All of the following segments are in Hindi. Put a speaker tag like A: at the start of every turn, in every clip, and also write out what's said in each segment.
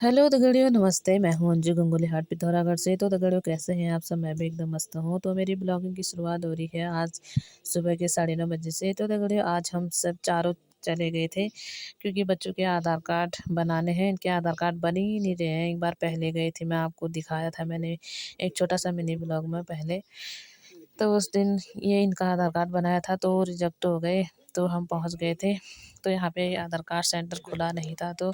A: हेलो दगड़ियों, नमस्ते। मैं हूँ अंजू गंगोली हाट पिथौरागढ़ से। तो दगड़ियों, कैसे हैं आप सब? मैं भी एकदम मस्त हूँ। तो मेरी ब्लॉगिंग की शुरुआत हो रही है आज सुबह के 9:30 बजे से। तो दगड़ियों, आज हम सब चारों चले गए थे क्योंकि बच्चों के आधार कार्ड बनाने हैं। इनके आधार कार्ड बन ही नहीं रहे हैं। एक बार पहले गई थी, मैं आपको दिखाया था मैंने एक छोटा सा मिनी ब्लॉग में पहले। तो उस दिन ये इनका आधार कार्ड बनाया था तो रिजेक्ट हो गए। तो हम पहुँच गए थे। तो यहाँ पे आधार कार्ड सेंटर खुला नहीं था, तो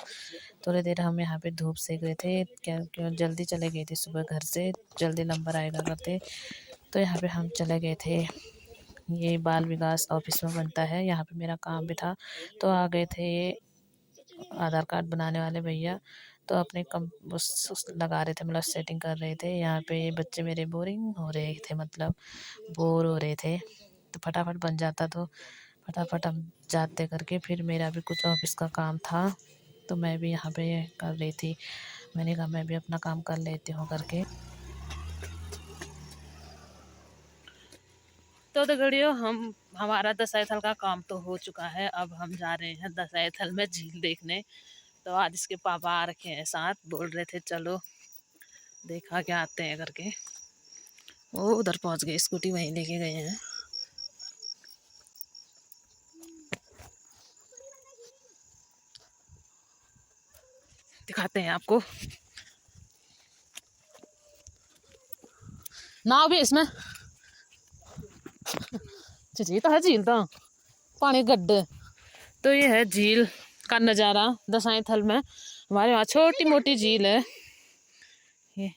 A: थोड़ी देर हम यहाँ पे धूप सेक रहे थे। क्या क्यों जल्दी चले गए थे सुबह घर से, जल्दी नंबर आएगा करते। तो यहाँ पे हम चले गए थे। ये बाल विकास ऑफिस में बनता है, यहाँ पे मेरा काम भी था। तो आ गए थे ये आधार कार्ड बनाने वाले भैया। तो अपने कम लगा रहे थे, मतलब सेटिंग कर रहे थे। यहाँ पे ये बच्चे मेरे बोरिंग हो रहे थे, मतलब बोर हो रहे थे। तो फटाफट बन जाता तो फटाफट हम जाते करके। फिर मेरा भी कुछ ऑफिस का काम था तो मैं भी यहाँ पे कर रही थी। मैंने कहा मैं भी अपना काम कर लेती हूँ करके। तो दगड़ियों, हमारा दशाईथल का काम तो हो चुका है। अब हम जा रहे हैं दशाईथल में झील देखने। तो आज इसके पापा आ रखे हैं साथ, बोल रहे थे चलो देखा क्या आते हैं करके। वो उधर पहुंच गए, स्कूटी वहीं लेके गए हैं। दिखाते हैं आपको। नाव भी इसमें जी तो है झील, तो पानी गड्ढे। तो ये है झील का नज़ारा दशाईथल में। हमारे वहाँ छोटी मोटी झील है ये।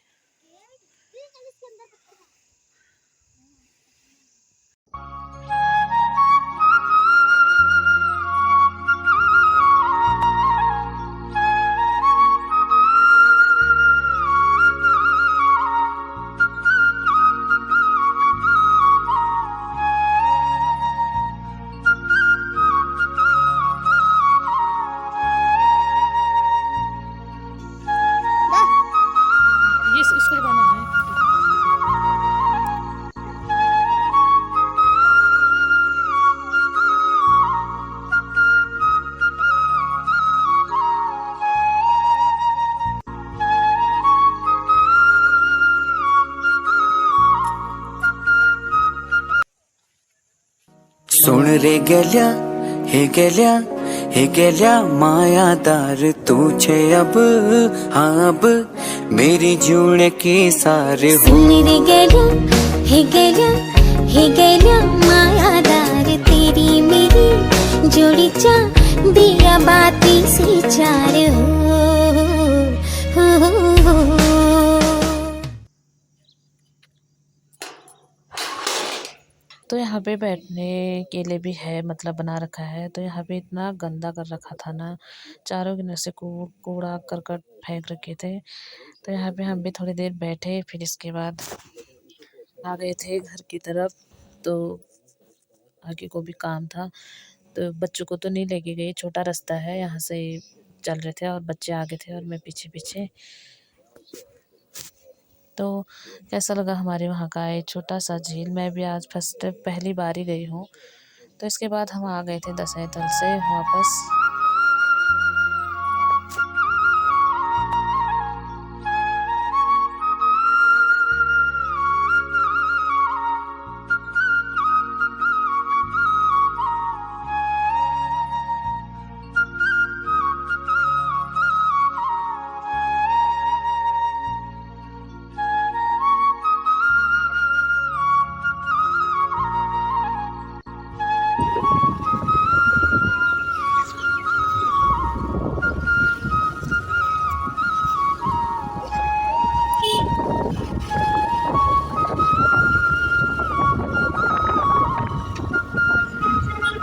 A: ये इसको लगाना है।
B: सुन रे गेल्या मायादार तूछे अब हाँ अब मेरी जूण की सारे हो।
C: सुन रे गेल्या मायादार तेरी मेरी जोड़ी चा दिया बाती से चार हो।
A: तो यहाँ पे बैठने के लिए भी है, मतलब बना रखा है। तो यहाँ पे इतना गंदा कर रखा था ना, चारों किनारे से कूड़ा करकट फेंक रखे थे। तो यहाँ पे हम भी थोड़ी देर बैठे, फिर इसके बाद आ गए थे घर की तरफ। तो आगे को भी काम था, तो बच्चों को तो नहीं लेके गई, छोटा रास्ता है, यहाँ से चल रहे थे और बच्चे आगे थे और मैं पीछे पीछे। तो कैसा लगा हमारे वहाँ का ये छोटा सा झील? मैं भी आज पहली बार ही गई हूँ। तो इसके बाद हम आ गए थे दशाईथल से वापस।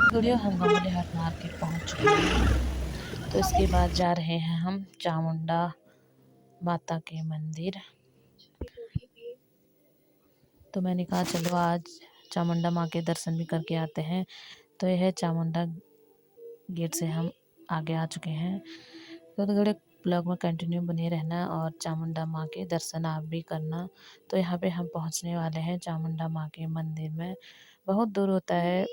A: वीडियो हम गंगोली हाट मार्केट पहुँच चुके हैं। तो इसके बाद जा रहे हैं हम चामुंडा माता के मंदिर। तो मैंने कहा चलो आज चामुंडा माँ के दर्शन भी करके आते हैं। तो यह है चामुंडा गेट से हम आगे आ चुके हैं। तो थोड़े ब्लॉग में कंटिन्यू बने रहना और चामुंडा माँ के दर्शन आप भी करना। तो यहाँ पे हम पहुँचने वाले हैं चामुंडा माँ के मंदिर में। बहुत दूर होता है,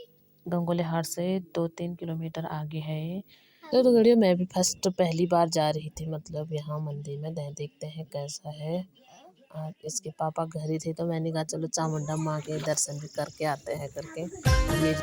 A: गंगोली हाट से 2-3 किलोमीटर आगे है ये। तो गड़ियों मैं भी फर्स्ट पहली बार जा रही थी मतलब यहाँ मंदिर में, देखते हैं कैसा है। और इसके पापा घर ही थे तो मैंने कहा चलो चामुंडा माँ के दर्शन भी करके आते हैं करके ये।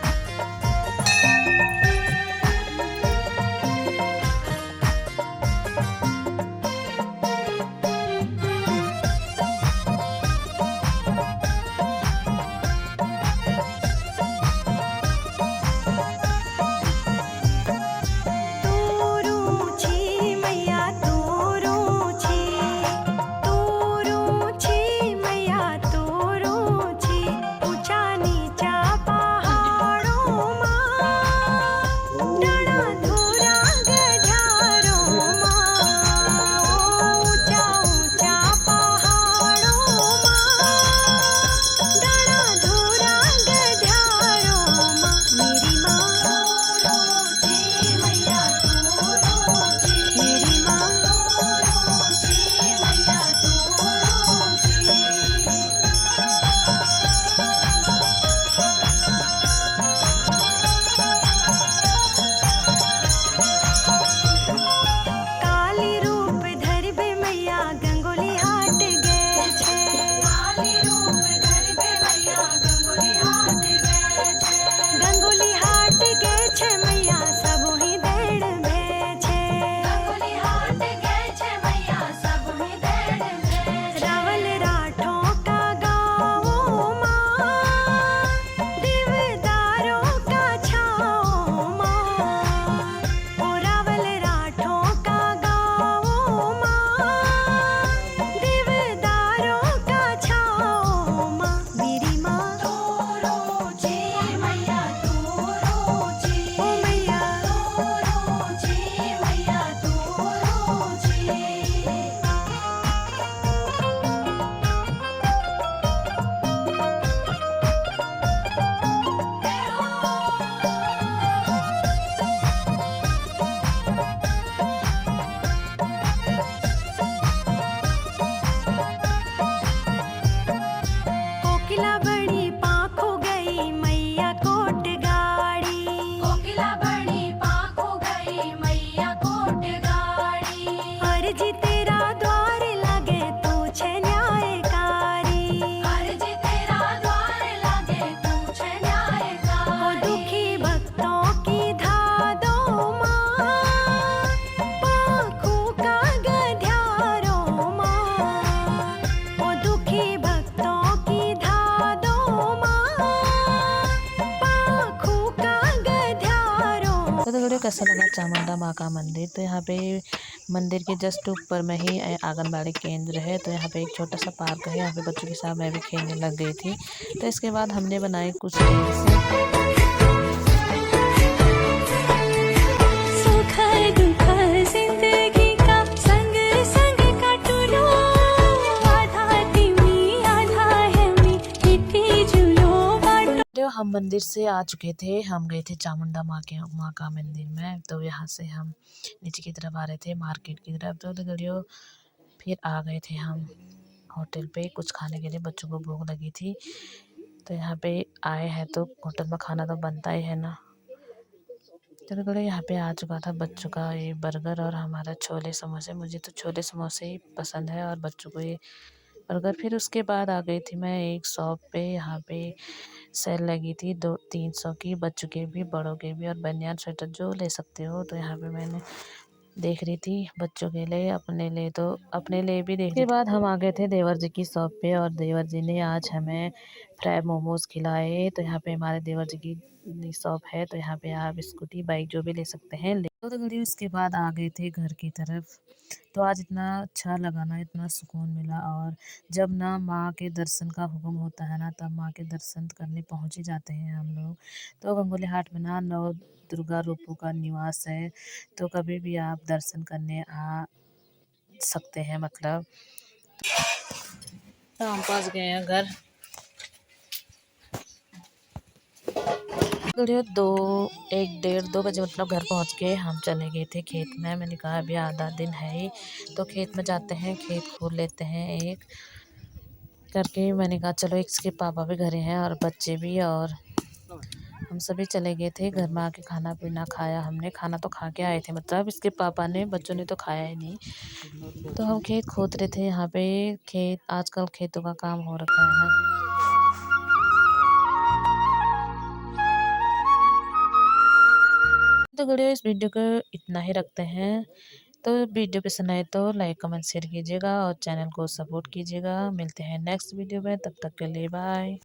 A: तो वीडियो कैसा लगा चामुंडा माँ का मंदिर। तो यहाँ पे मंदिर के जस्ट ऊपर में ही आंगनबाड़ी केंद्र है। तो यहाँ पे एक छोटा सा पार्क है, यहाँ पे बच्चों के साथ मैं भी खेलने लग गई थी। तो इसके बाद हमने बनाए कुछ रील्स। हम मंदिर से आ चुके थे, हम गए थे चामुंडा माँ का मंदिर में। तो यहाँ से हम नीचे की तरफ आ रहे थे मार्केट की तरफ। तो गड़ियों फिर आ गए थे हम होटल पे कुछ खाने के लिए, बच्चों को भूख लगी थी। तो यहाँ पे आए हैं तो होटल में खाना तो बनता ही है ना। तो गड़ियों यहाँ पे आ चुका था बच्चों का ये बर्गर और हमारा छोले समोसे। मुझे तो छोले समोसे ही पसंद है और बच्चों को ये बर्गर। फिर उसके बाद आ गई थी मैं एक शॉप पे, यहाँ पे सेल लगी थी 300 की, बच्चों के भी बड़ों के भी, और बनियान स्वेटर जो ले सकते हो। तो यहाँ पे मैंने देख रही थी बच्चों के लिए, अपने लिए तो अपने लिए भी देख। के बाद हम आ गए थे देवर जी की शॉप पे और देवर जी ने आज हमें फ्राई मोमोज खिलाए। तो यहाँ पे हमारे देवर जी की शॉप है, तो यहाँ पे आप स्कूटी बाइक जो भी ले सकते हैं ले। तो घड़ी उसके बाद आ गए थे घर की तरफ। तो आज इतना अच्छा लगा ना, इतना सुकून मिला। और जब ना माँ के दर्शन का हुक्म होता है ना, तब माँ के दर्शन करने पहुँच ही जाते हैं हम लोग। तो गंगोली हाट में ना 9 दुर्गा रूपों का निवास है, तो कभी भी आप दर्शन करने आ सकते हैं मतलब। तो हम पहुँच गए हैं घर। दो 1-1:30-2 बजे मतलब घर पहुंच के हम चले गए थे खेत में। मैंने कहा अभी आधा दिन है ही तो खेत में जाते हैं, खेत खोल लेते हैं एक करके। मैंने कहा चलो इसके पापा भी घरे हैं और बच्चे भी, और हम सभी चले गए थे घर में, आके खाना पीना खाया हमने। खाना तो खा के आए थे, मतलब इसके पापा ने, बच्चों ने तो खाया ही नहीं। तो हम खेत खोद रहे थे यहाँ पे। खेत, आजकल खेतों का काम हो रखा है ना। तो गड़ियों इस वीडियो को इतना ही रखते हैं। तो वीडियो पसंद आए तो लाइक कमेंट शेयर कीजिएगा और चैनल को सपोर्ट कीजिएगा। मिलते हैं नेक्स्ट वीडियो में, तब तक के लिए बाय।